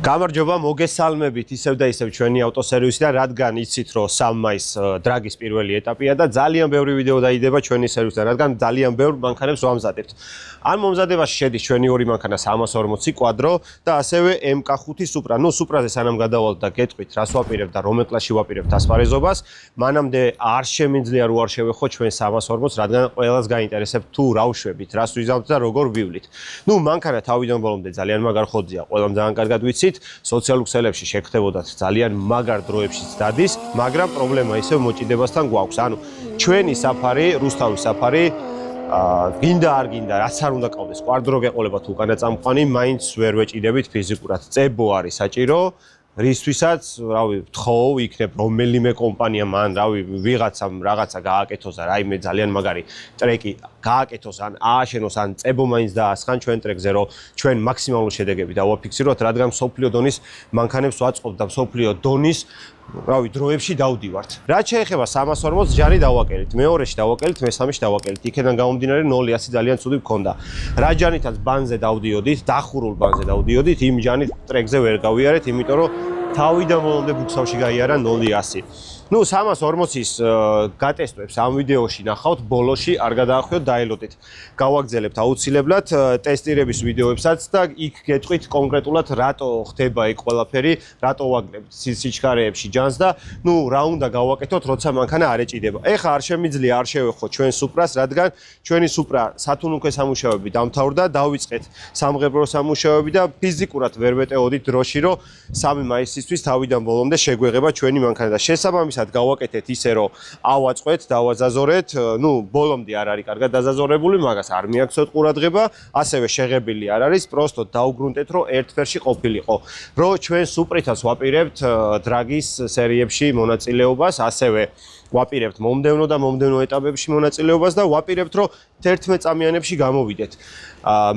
გამარჯობა, მოგესალმებით ისევ და ისევ ჩვენი ავტოსერვისიდან, რადგან იცით, რომ 3 მაისს დრაგის პირველი ეტაპია და ძალიან ბევრი ვიდეო დაიდება ჩვენი სერვისიდან, რადგან ძალიან ბევრ მანქანებს ვამზადებთ. ამ მომზადებაში შედის ჩვენი ორი მანქანა 340 კვადრო და ასევე MK5 Supra. Supra-ზე სანამ გადავალთ და გეტყვით, რას ვაპირებთ და რომელ კლასში ვაპირებთ ასპარეზობას, მანამდე არ შემინძლია რო არ შევეხო ჩვენ 340-ს, რადგან ყველას გაინტერესებთ თუ რა ვშვებით, რას ვიზამთ და როგორ ვივლით. მანქანა თავიდან ბოლომდე ძალიან მაგარ ხოძია, ყველამ ძალიან კარგად ვიცით. სოციალურ ქსელებში შეგხვდებოდათ ძალიან მაგარ დროებშიც დადის, მაგრამ პრობლემა ისევ მოჭიდებასთან გვაქვს. ანუ ჩვენი საფარი, რუსთავის საფარი, გინდა არ გინდა, რაც არ უნდა ყავდეს, კვადრო გეყოლებათ უკანა წამყვანი, მაინც ვერ ვეჭიდებით ფიზიკურად. წებო არის საჭირო, რისთვისაც, ვთხოვ, იქნებ რომელიმე კომპანია მან, ვიღაცამ რაღაცა გააკეთოს და რაიმე ძალიან მაგარი ტრეკი გააკეთოს, ან ააშენოს, ან წებო მაინც დაასხან ჩვენ ტრეკზე, რომ ჩვენ მაქსიმალური შედეგები დავაფიქსიროთ, რადგან მსოფლიო დონის მანქანებს ვაწყობთ და მსოფლიო დონის დროებში დავდივართ. რაც შეეხება 340-ს ჯარი დავაკელით, მეორეში დავაკელით, მესამეში დავაკელით. იქედან გამომდინარე 0-100 ძალიან ცუდი მქონდა. რა ჯანითაც ბანზე დავდიოდით, დახურულ ბანზე დავდიოდით, იმ ჯანით ტრეკზე ვერ გავიარეთ, იმიტომ რომ თავიდან ბოლომდე ბუქსავში გაიარა 0-100. 340-ის გატესტვებს ამ ვიდეოში ნახავთ, ბოლოში არ გადაახვიოთ, დაელოდეთ. გავაგრძელებთ აუცილებლად ტესტირების ვიდეოებსაც და იქ გეტყვით კონკრეტულად რატო ხდება ეგ ყველაფერი, რატო ვაგნებთ სიჩქარეებში ჯანს და რა უნდა გავაკეთოთ, როცა მანქანა არ ეჭიდება. ეხლა არ შემიძლია არ შევეხო ჩვენ Supra-ს, რადგან ჩვენი Supra სათუნუქე სამუშაოები დამთავრდა, დავიწყეთ სამღებრო სამუშაოები და ფიზიკურად ვერ ვეტეოდით დროში, რომ 3 მაისისთვის თავიდან ბოლომდე შეგვეღება ჩვენი მანქანა და შესაბამისად გავაკეთეთ ისე, რომ ავაწყეთ, დავაზაზორეთ, ბოლომდე არ არის კარგად დაზაზორებული, მაგას არ მიაქცევთ ყურადღება, ასევე შეღებილი არ არის, პროსტო დაუგრუნდეთ, რომ ერთფერში ყოფილიყო. რომ ჩვენ Supra-თას ვაპირებთ დრაგის სერიებში მონაწილეობას, ასევე ვაპირებთ მომდევნო და მომდევნო ეტაპებში მონაწილეობას და ვაპირებთ, რომ 11 წამიანებში გამოვიდეთ.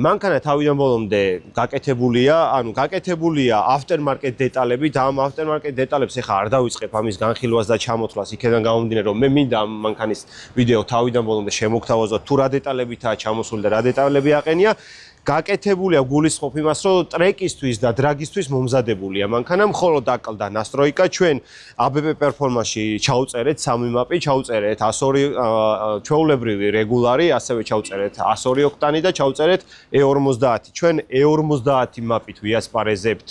მანქანა თავიდან ბოლომდე გაკეთებულია, გაკეთებულია aftermarket დეტალებით, ამ aftermarket დეტალებს ეხლა არ დავიწყებ ამის განხილვას და ჩამოთვლას, იქედან გამომდინარე, რომ მე მინდა ამ მანქანის ვიდეო თავიდან ბოლომდე შემოგთავაზოთ, თუ რა დეტალებითაა ჩამოსული და რა დეტალები აყენია. გაკეთებულია გულისხმობ იმას, რომ ტრეკისთვის და დრაგისთვის მომზადებულია მანქანა, მხოლოდ აკლდა ნასტროიკა, ჩვენ ABB პერფორმანსში ჩაუწერეთ 3 მაპი, ჩაუწერეთ 102 ჩვეულებრივი რეგულარი, ასევე ჩაუწერეთ 102 ოქტანი და ჩაუწერეთ E50. ჩვენ E50 მაპით ვიასპარეზებთ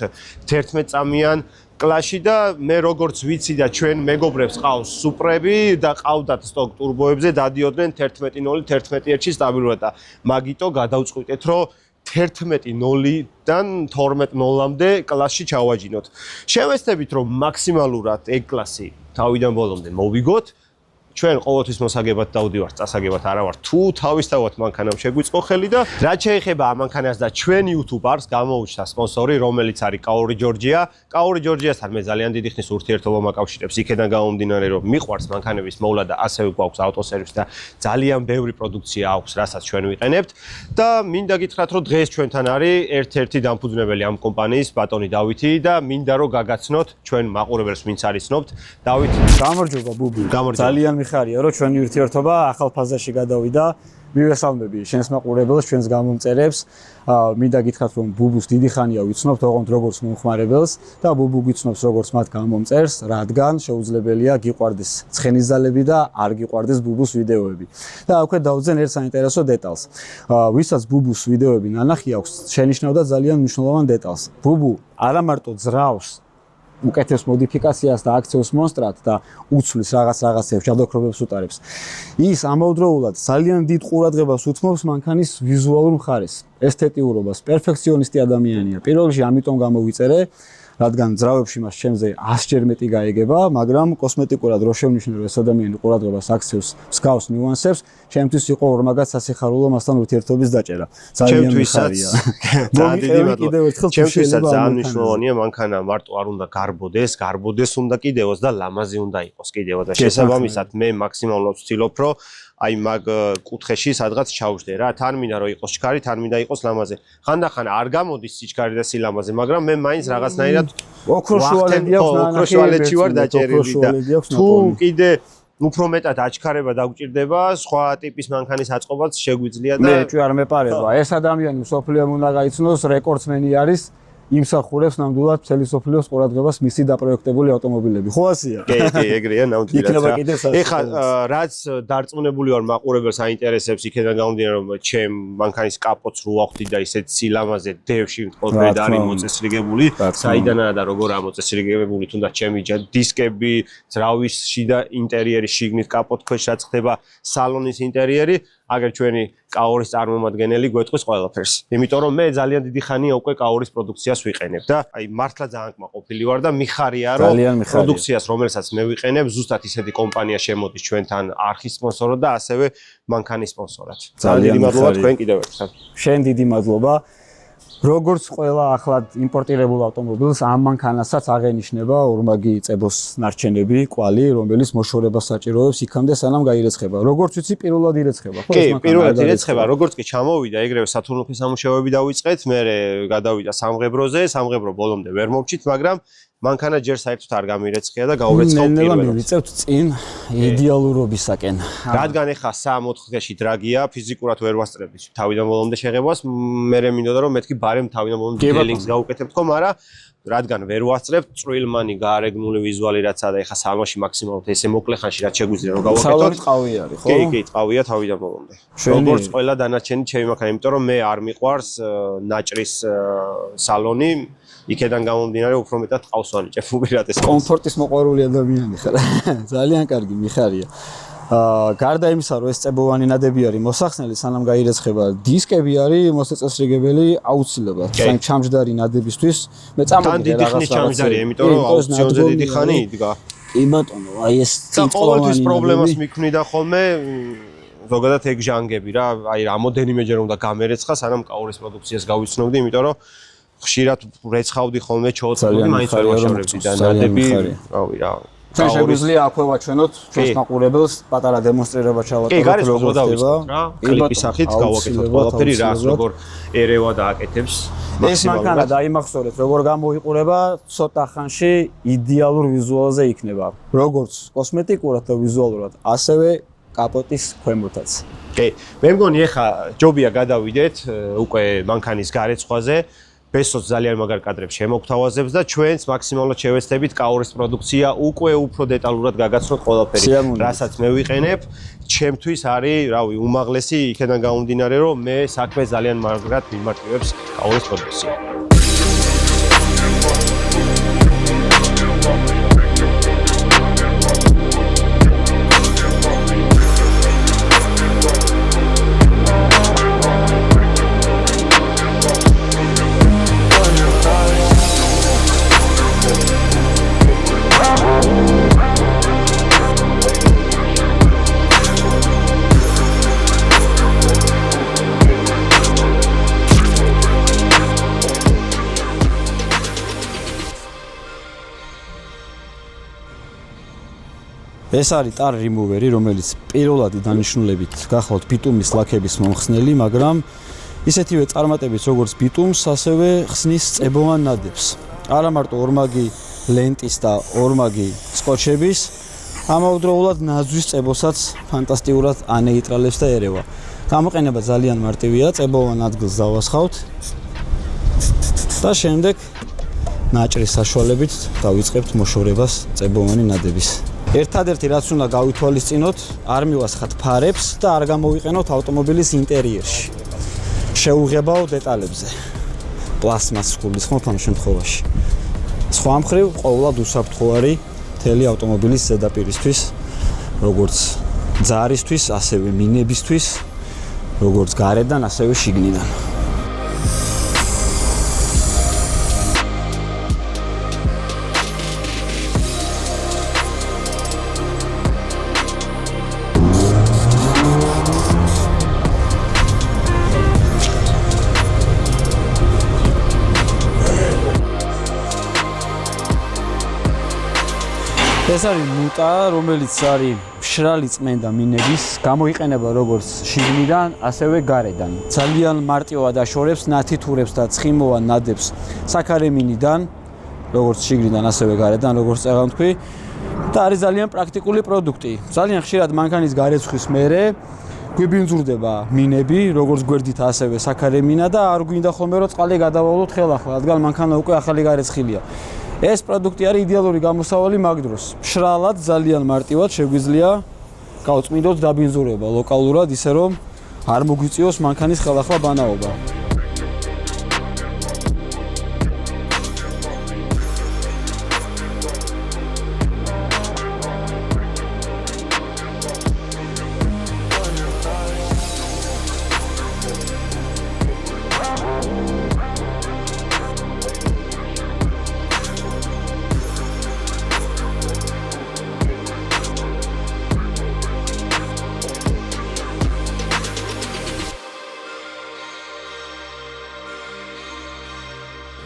11 წამიან კლასში და მე როგორც ვიცი და ჩვენ მეგობრებს ყავს Supra-ები და ყავდათ სტოკ ტურბოებზე, დადიოდნენ 11.0, 11.1-ში სტაბილურად და მაგიტო გადავწყვიტეთ, რომ 11.0-დან 12.0-მდე კლასში ჩავაჯინოთ. შევეცდებით, რომ მაქსიმალურად ეგ კლასი თავიდან ბოლომდე მოვიგოთ. ჩვენ ყოველთვის მოსაგებად დავდივართ, წასაგებად არა ვართ. თუ თავისთავად მანქანამ შეგვიწყო ხელი და რაც შეეხება ამ მანქანას და ჩვენ YouTube-ს გამოუჩნდა სპონსორი, რომელიც არის Kaori Georgia. Kaori Georgia-სთან მე ძალიან დიდი ხნის ურთიერთობა მაკავშირებს, იქედან გამომდინარე, რომ მიყვარს მანქანების მოვლა და ასევე გვაქვს ავტოსერვისი და ძალიან ბევრი პროდუქცია აქვს, რასაც ჩვენ ვიყენებთ და მინდა გითხრათ, რომ დღეს ჩვენთან არის ერთ-ერთი დამფუძნებელი ამ კომპანიის ბატონი დავითი და მინდა რომ გაგაცნოთ ჩვენ მაყურებელს, ვინც არის ცნობთ. დავით, გამარჯობა ბუბი. ძალიან ხარია რომ ჩვენი ურთიერთობა ახალ ფაზაში გადავიდა. მივესალმები შენს მაყურებელს, ჩვენს გამომწერებს. მინდა გითხრათ რომ ბუბუს დიდი ხანია ვიცნობთ, ოღონდ როგორც მომხმარებელს და ბუბუ გიცნობს როგორც მათ გამომწერს, რადგან შეუძლებელია გიყვარდეს ცხენისძალები და არ გიყვარდეს ბუბუს ვიდეოები. და აქვე დავძენ ერთ საინტერესო დეტალს. ვისაც ბუბუს ვიდეოები ნანახი აქვს, შენიშნავდა ძალიან მნიშვნელოვან დეტალს. ბუბუ არა მარტო ძრავს უკეთეს მოდიფიკაციას და აქციოს მონსტრად და უცვლის რაღაცებს, ჯადოქრობებს უტარებს. ის ამავდროულად ძალიან დიდ ყურადღებას უთმობს მანქანის ვიზუალურ მხარეს, ესთეტიურობას, პერფექციონისტი ადამიანია. პირველ რიგში ამიტომ გამოვიწერე, რადგან ძრავებში მას ჩემზე 100-ჯერ მეტი გაიგება, მაგრამ კოსმეტიკურად რო შევნიშნე, რომ ეს ადამიანი ყურადღებას აქცევს მსგავს ნიუანსებს, ჩემთვის იყო ორმაგად სასიხარულო მასთან ურთიერთობის დაჭერა. ძალიან მიხარია. ჩემთვისაც ძალიან მნიშვნელოვანია მანქანა მარტო არ უნდა გარბოდეს უნდა კიდევოს და ლამაზი უნდა იყოს კიდევ და შესაბამისად მე მაქსიმალურად ვცდილობ, რომ აი მაგ კუთხეში სადღაც ჩავждე რა. თან მინდა რომ იყოს ჩქარი, თან მინდა იყოს ლამაზი. ხანდახან არ გამოდის სიჩქარე და სილამაზე, მაგრამ მე მაინც რაღაცნაირად ოქროშუალეთში ვარ დაჭერილი და თუ კიდე უფრო მეტად აჩქარება დაგჭირდება, სხვა ტიპის მანქანის აწყობაც შეგვიძლია და მე არ მეპარება. ეს ადამიანი მსოფლიომ უნდა გაიცნოს, რეკორდსმენი არის იმსახურებს ნამდვილად მთელი სოფლიოს ყურადღებას მისი დაპროექტებული ავტომობილები. ხო ასეა? კი, ეგრეა ნამდვილად. იქნება კიდევ სასწაულს. ეხლა რაც დარწმუნებული ვარ მაყურებელს აინტერესებს იქიდან გამომდინარე რომ ჩემ მანქანის კაპოტს რო ავხდი და ისეთ სილამაზე დევში მტყობედ არის მოწესრიგებული, საიდანაა და როგორ ამოწესრიგებული თუნდაც ჩემი დისკები, ძრავის შიდა ინტერიერი შიგნით კაპოტ ქვეშ რაც ხდება სალონის ინტერიერი, აგერ ჩვენი კაორის წარმომადგენელი გვეტყვის ყველაფერს. იმიტომ რომ მე ძალიან დიდი ხანია უკვე კაორის პროდუქციას ვიყენებ და აი მართლა ძალიან კმაყოფილი ვარ და მიხარია რომ პროდუქციას რომელსაც მე ვიყენებ ზუსტად ისეთი კომპანია შემოდის ჩვენთან არხის სპონსორად და ასევე მანქანის სპონსორად. ძალიან დიდი მადლობა თქვენ კიდევ ერთხელ. შენ დიდი მადლობა. როგორც ყველა ახლად იმპორტირებულ ავტომობილს ამ მანქანასაც აღენიშნება ორმაგი წებოს ნარჩენები, კვალი, რომელიც მოშორებას საჭიროებს იქამდე სანამ გაირეცხება. როგორც ვიცი, პირველად ირეცხება, ხო? კი, პირველად ირეცხება, როგორც კი ჩამოვიდა, ეგრევე სათურნუფის სამუშაოები დავიწყეთ, მე გადავიდა სამღებროზე, სამღებრო ბოლომდე ვერ მოვჭით, მაგრამ მანქანა ჯერ საერთოდ არ გამირეცხია და გავურეცხავ პირველად. ნელა მივიწევთ წინ იდეალურობისაკენ. რადგან ეხა 3-4 დღეში დრაგია, ფიზიკურად ვერ ვასწრებდი თავიდან ბოლომდე შეღებას, მე მინდოდა რომ მეთქი ბარემ თავიდან ბოლომდე დეტეილინგს გავუკეთებ თქო, მაგრამ რადგან ვერ ვასწრებთ, წვრილმანი გაარეგნული ვიზუალი რაცაა და ეხა სალონში მაქსიმალურად ესე მოკლე ხანში რაც შეგვიძლია რომ გავაკეთოთ. სალონი ტყავი არის, ხო? კი, ტყავია თავიდან ბოლომდე. როგორც ყველა დანარჩენი ჩემი მანქანა, იმიტომ რომ მე არ მიყვარს ნაჭრის სალონი. იქედან გამომდინარე უფრო მეტად ტყავს ვანიჭებ უპირატესობას. კომფორტის მოყვარული ადამიანი ხარ. ძალიან კარგი, მიხარია. გარდა იმისა, რომ ეს წებოვანი ნადები არის მოსახსნელი, სანამ გაირეცხება, დისკები არის მოსაწესრიგებელი აუცილებლად. თან ჩამჯდარი ნადებისთვის. მე წამოვიდე დიდი ხნის ჩამჯდარი, იმიტომ რომ აუქციონზე დიდი ხანი იდგა. კი ბატონო, აი ეს ყოველთვის პრობლემას მიქმნიდა ხოლმე ზოგადად ეგ ჟანგები რა, აი რამოდენიმეჯერ უნდა გამერეცხა, sანამ კაურის პროდუქციას გავიცნობდი, იმიტომ რომ ხშირად რეცხავდი ხოლმე ჩოოწმობდი, მაინც ვერ ვაშორებდი და ნადები, რავი რა. ჩვენ შეგვიძლია აქვე ვაჩვენოთ ჩვენს მაყურებელს პატარა დემონსტრირება ჩავატაროთ როგორ ხდება რა. კლიპის სახით გავაკეთოთ ყველაფერი რას როგორ ერევა და აკეთებს. ეს მანქანა დაიმახსოვრეთ, როგორ გამოიყურება, ცოტა ხანში იდეალურ ვიზუალზე იქნება. როგორც კოსმეტიკურად და ვიზუალურად, ასევე კაპოტის ქვემოთაც. კი, მე მგონი ეხა ჯობია გადავიდეთ უკვე მანქანის გარეცხვაზე. ბესოს ძალიან მაგარ კადრებს შემოგთავაზებს და ჩვენც მაქსიმალურად შევეცდებით კაურის პროდუქცია უკვე უფრო დეტალურად გაგაცნოთ ყველაფერი, რასაც მე ვიყენებ. ჩემთვის არის, რავი, უმაღლესი იქიდან გამომდინარე, რომ მე საქმე ძალიან მაგრად მიმართულებს კაურის პროდუქცია. ეს არის ტარ რიმუვერი, რომელიც პირველადი დანიშნულებით გახლავთ ბიტუმის ლაქების მომხსნელი, მაგრამ ისეთივე წარმატებით როგორც ბიტუმს, ასევე ხსნის წებოვან ნადებს. არა მარტო ორმაგი ლენტის და ორმაგი სკოჩების, ამავდროულად ნაძვის წებოსაც ფანტასტიკურად ანეიტრალებს და ერევა. გამოყენება ძალიან მარტივია, წებოვან ადგილს დავასხავთ და შემდეგ ნაჭრის საშუალებით დავიწყებთ მოშორებას წებოვანი ნადების. ერთადერთი რაც უნდა გავითვალისწინოთ, არ მივასხათ ფარებს და არ გამოვიყენოთ ავტომობილის ინტერიერში. შეუღებავ დეტალებზე. პლასმასის ხულის ხმობ ამ შემთხვევაში. სხვა მხრივ, ყოველად უსაფრთხოარი მთელი ავტომობილის ზედაპირისთვის, როგორც ძარისთვის, ასევე მინებისთვის, როგორც გარედან, ასევე შიგნიდან. ეს არის მუტა, რომელიც არის მშრალი წმენდა მინების, გამოიყენება როგორც შიგნიდან, ასევე გარედან. ძალიან მარტივად აშორებს, ნათითურებს და ცხიმოვან ნადებს საქარემინიდან, როგორც შიგნიდან, ასევე გარედან, როგორც წეღან თქვი. და არის ძალიან პრაქტიკული პროდუქტი. ძალიან ხშირად მანქანის გარეცხვის მერე გვიბინძურდება მინები, როგორც გვერდით ასევე საქარე მინა და არ გვინდა ხოლმე რომ წყალი გადავალოთ ხელახლა, რადგან მანქანა უკვე ახალი გარეცხილია. ეს პროდუქტი არის იდეალური გამოსავალი მაგ დროს. მშრალად, ძალიან მარტივად შეგვიძლია გავწმინდოთ დაბინძურება ლოკალურად, ისე რომ არ მოგვიწიოს მანქანის ხელახლა ბანაობა.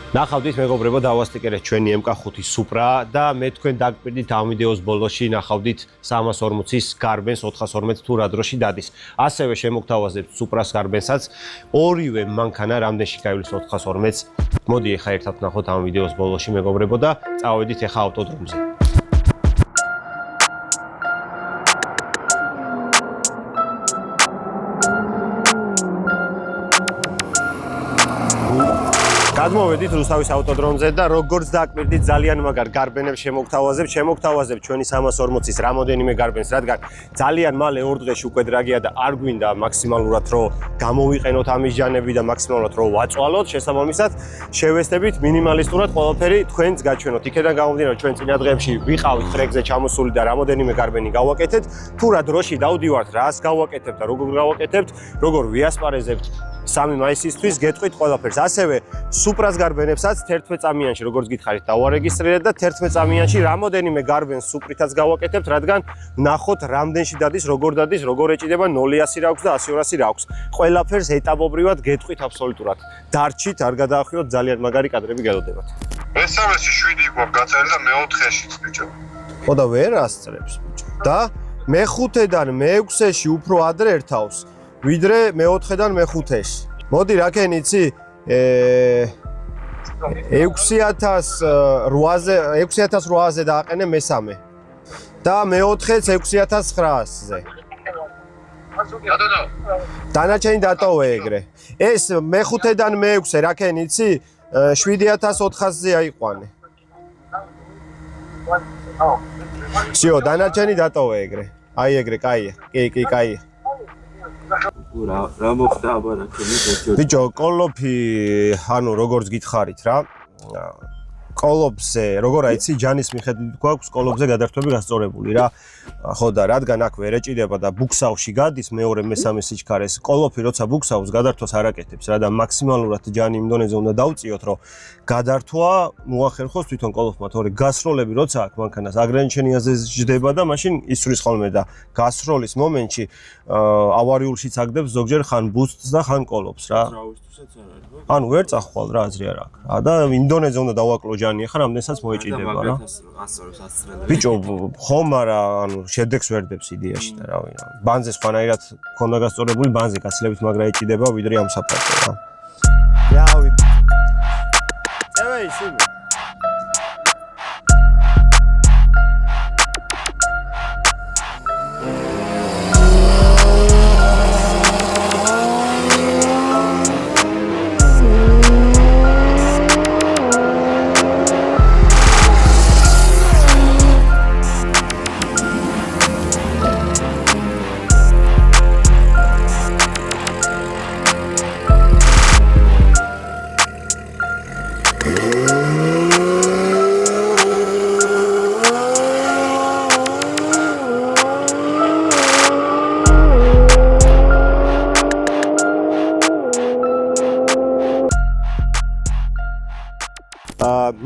ნახავდით მეგობრებო, დავასტიკერეთ ჩვენი MK5 Supra და მე თქვენ დაგპირდით ამ ვიდეოს ბოლოში ნახავდით 340-ის გარბენს 412 თუ რა დროში დადის. ასევე შემოგთავაზებთ Supra-ს გარბენსაც. ორივე მანქანა რამდენში გაივლის 412-ს. მოდი ახლა ერთად ვნახოთ ამ ვიდეოს ბოლოში მეგობრებო და წავედით ახლა ავტოდრომზე. გადმოვედით რუსთავის ავტოდრომზე და როგორც დაკვირდით ძალიან მაგარ გარბენებს შემოგთავაზებთ ჩვენი 340-ის რამოდენიმე გარბენს, რადგან ძალიან მალე 2 დღეში უკვე დრაგია და არ გვინდა მაქსიმალურად რომ გამოვიყენოთ ამის ჟანები და მაქსიმალურად რომ ვაწვალოთ, შესაბამისად შევესწრებით მინიმალისტურად ყველაფერი თქვენს გაჩვენოთ. იქედან გამომდინარე ჩვენ წინა დღეებში ვიყავით ტრეკზე ჩამოსული და რამოდენიმე გარბენი გავაკეთეთ. თუ რა დროში დავდივართ, რას გავაკეთებთ და როგორ გავაკეთებთ, როგორ ვიასპარეზებთ 3 მაისისთვის გეტყვით ყველაფერს. ასევე Supra-ს გარბენებსაც 11 წამიანში როგორც გითხარით დავარეგისტრირეთ და 11 წამიანში რამოდენიმე გარბენს Supra-თაც გავაკეთებთ, რადგან ნახოთ რამდენში დადის, როგორ ეჭიდება 0-100 რა აქვს და 100-200 რა აქვს. ყველაფერს ეტაპობრივად გეტყვით აბსოლუტურად. დარჩით, არ გადაახიოთ, ძალიან მაგარი კადრები გელოდებათ. მესამეში 7 გვაქვს გაწერილი და მე-4-ეშიც ბიჭო. ხო და ვერ ასწრებს ბიჭო. და მე-5-დან მე-6-ში უფრო ადრე ერთავს, ვიდრე მე-4-დან მე-5-ში. მოდი რა ქენ იცი? 6800-ზე დააყენე მესამე და მე-4-ს 6900-ზე. დანარჩენი დატოვე ეგრე. ეს მე-5-დან მე-6-ე რა ქენ იცი? 7400-ზე აიყვანე. всё, დანარჩენი დატოვე ეგრე. აი ეგრე, კაია. კი, კაია. რა მოხდა აბარა ჩემი ბიჭო, კოლოფი, ანუ როგორც გითხარით რა, კოლოფზე, როგორ აიცი, ჯანის მიხედვით გვაქვს კოლოფზე გადართვები გასწორებული რა. ხო და რადგან აქ ვერ ეჭიდება და ბუქსავში გადის მეორე მესამე სიჩქარეს, კოლოფი როცა ბუქსავს გადართვას არ აკეთებს რა და მაქსიმალურად ჯანი იმ დონეზე უნდა დავწიოთ, რომ გადართვა მოახერხოს თვითონ კოლოფმა, თორე გასროლები როცა აქ მანქანას აგრენჩენიაზე ჯდება და მაშინ ისვრის ხოლმე და გასროლის მომენტში ავარიულშიც აგდებს ზოგჯერ ხან ბუსტს და ხან კოლოფს რა. ანუ ვერ წახვალ რა აზრი არ აქვს. და იმ დონეზე უნდა დავაკლო ჯანი, ახლა რამდენსაც მოეჭიდება რა. ბიჭო, ხომ არა, ანუ შედეგს ვერ დებს იდეაში და რავი რა. ბანზე სხვანაირად ქონდა გასწორებული, ბანზე გაცილებით მაგრა ეჭიდება ვიდრე ამ საფრთხე რა. რავი. წევე ისინი.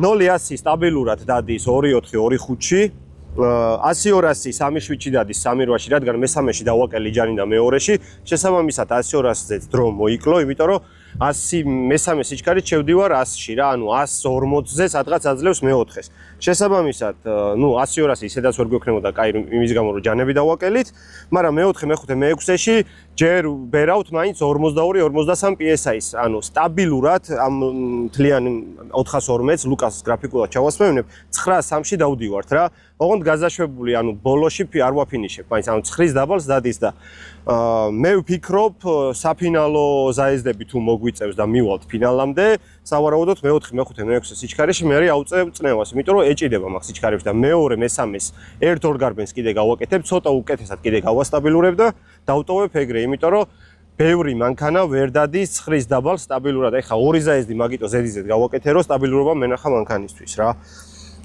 ნოლი-100 სტაბილურად დადის 2.4-2.5-ში, 100-200 3.7-ში დადის 3.8-ში, რადგან მესამეში დავაკელი ჯანი და მეორე-ში, შესაბამისად 100-200-ზეც დრო მოიკლო, იმიტომ რომ 100 მესამე სიჩქარით შევდივარ 100-ში რა, ანუ 140-ზე სადღაც აძლევს მე-4-ს. შესაბამისად, 100-200 ისედაც ვერ გვექნებოდა კაი იმის გამო რომ ჯანები დავაკელით, მაგრამ მე-4, მე-5, მე-6-ში ჯერ ბერავთ მაინც 42-43 PSI-ს, ანუ სტაბილურად ამ მთლიან 412-ს ლუკას გრაფიკულად ჩავასვენებ, 9-3-ში დავდივართ რა. ოღონდ გაზაშვებული, ანუ ბოლოში არ ვაფინიშებ, მაინც ანუ 9-ის დაბალს დადის და მე ვფიქრობ საფინალო ზაეზდები თუ მოგვიწევს და მივალთ ფინალამდე, სავარაუდოდ მე-4, მე-5, მე-6 სიჩქარეში მე ავწევ წნევას, იმიტომ რომ ეჭიდება მაგ სიჩქარეში და მეორე, მე-3-ს ერთ-ორ გარბენს კიდე გავაკეთებ, ცოტა უკეთესად კიდე გავასტაბილურებ და დავტოვებ ეგრე, იმიტომ რომ ბევრი მანქანა ვერ დადის 9-ის დაბალ სტაბილურად. ეხა 2 ზაეზდი მაგიტო ზედიზედ გავაკეთე, რომ სტაბილურობა მენახა მანქანისთვის რა.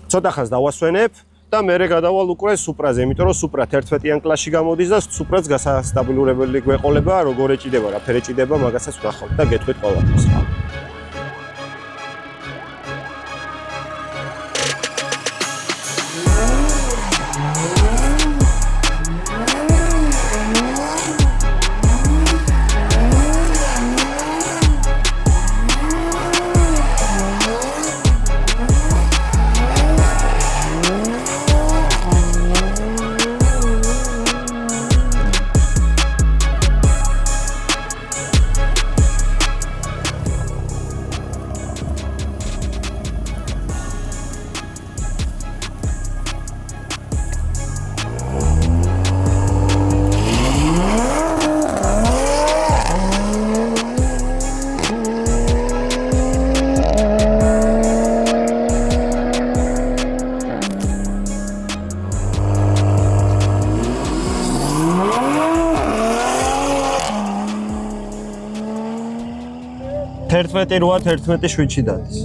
ცოტა ხანს დავასვენებ და მე გადავალ უკვე სუპრაზე, იმიტომ რომ სუპრა 11-იან კლასში გამოდის და სუპრაც გასასტაბილურებელი გვეყოლება, როგორ ეჭიდება, რა ფერ ეჭიდება, მაგასაც ვნახავთ და გეტყვით ყოველთვის. Tertmeti 7-ში დადის.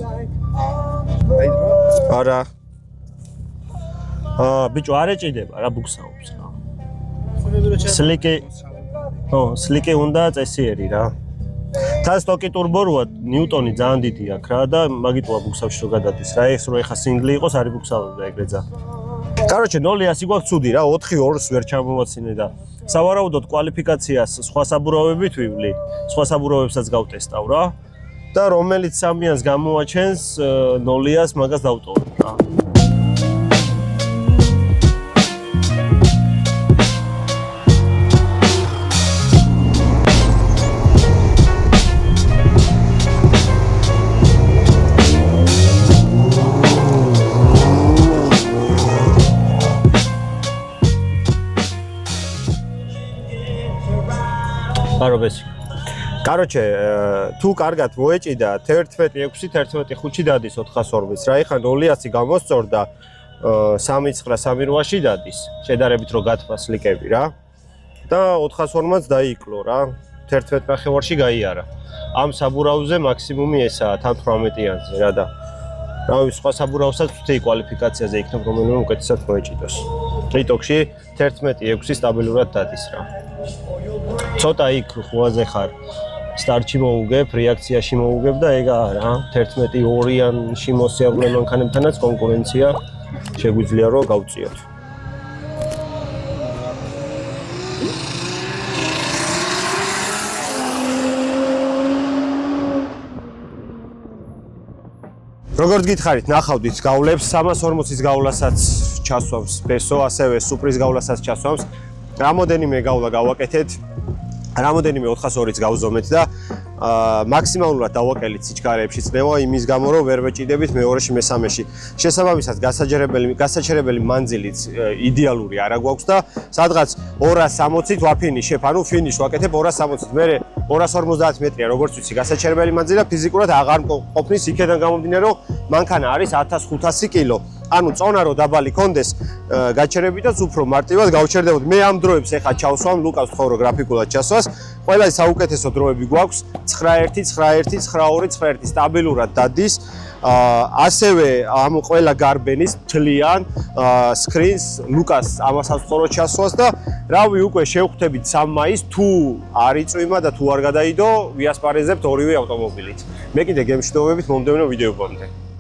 არა. ბიჭო არ ეჭიდება რა ბუქსაობს რა. სლიკი უნდა წესიერი რა. თან სტოკი ტურბო როა ნიუტონი ძალიან დიდი აქვს რა და მაგიტოა ბუქსავში რო გადადის რა. ეს რო ეხა სინგლი იყოს არის ბუქსავდა ეგრე ძა. Короче, 0-100 გვაქვს ცუდი რა, 4-2-ს ვერ ჩამოვაცინე და სავარაუდოდ კვალიფიკაციას სხვა საბურავებით ვივლი. სხვა საბურავებსაც გავტესტავ რა. და რომელიც 3-იანს გამოაჩენს 0-ას მაგას დავტოვებ რა. არობესი. Короче, თუ კარგად მოეჭიდა 11-6-11-5-ში დადის 402-ს რა, ეხლა 0-ი გამოსწორდა 3-9-3-8-ში დადის, შედარებით რო გათვა სლიკები რა. და 402-მაც დაიკლო რა, 11 ნახევარში გაიარა. ამ საბურავზე მაქსიმუმი ესაა, თან 18-იანზე რა და რავი, სხვა საბურავსაც ვთქვი კვალიფიკაციაზე იქნებ რომელიმე უკეთესად მოეჭიდოს. რიტოქში 11-6 სტაბილურად დადის რა. ცოტა იქ ხუაზე ხარ. სტარტში მოუგებ, რეაქციაში მოუგებ და ეგაა რა. 11-2-იანში მოსიარულე მანქანებთანაც კონკურენცია შეგვიძლია რომ გავწიოთ. როგორც გითხარით, ნახავდით გავლებს 340-ის გავლასაც ჩასვამს, ბესო ასევე სუპრის გავლასაც ჩასვამს. რამოდენიმე გავლა გავაკეთეთ. რამოდენიმე 402-ს გავზომეთ და მაქსიმალურად დავაკელით სიჩქარეებში წნევა იმის გამო რომ ვერ ვეჭიდებით მეორეში მე-3-ში. შესაბამისად გასაჩერებელი მანძილიც იდეალური არა გვაქვს და სადღაც 260-ით ვაფინიშებ, ანუ ფინიშ ვაკეთებ 260-ით. მე 250 მეტრია როგორც ვიცი გასაჩერებელი მანძილი და ფიზიკურად აღარ ყოფნის იქიდან გამომდინარე რომ მანქანა არის 1500 კილო. ანუ წონა რო დაბალი კონდეს გაჩერებითაც უფრო მარტივად გავჩერდებოდი. მე ამ დროებს ეხა ჩავსვამ ლუკას ვთხოვრო გრაფიკულად ჩასვას. ყველას საუკეთესო დროები გვაქვს 9-1-9-1-9-2-9-1 სტაბილურად დადის. ასევე ამ ყველა გარბენის თლიან სკრინს ლუკას ამასაც ვთხოვრო ჩასვას და რავი უკვე შევხვდებით 3 მაისს თუ არ იწვიმა და თუ არ გადაიდო ვიასპარეზებთ ორივე ავტომობილით. მე კიდე გემშვიდობებით მომდევნო ვიდეობამდე.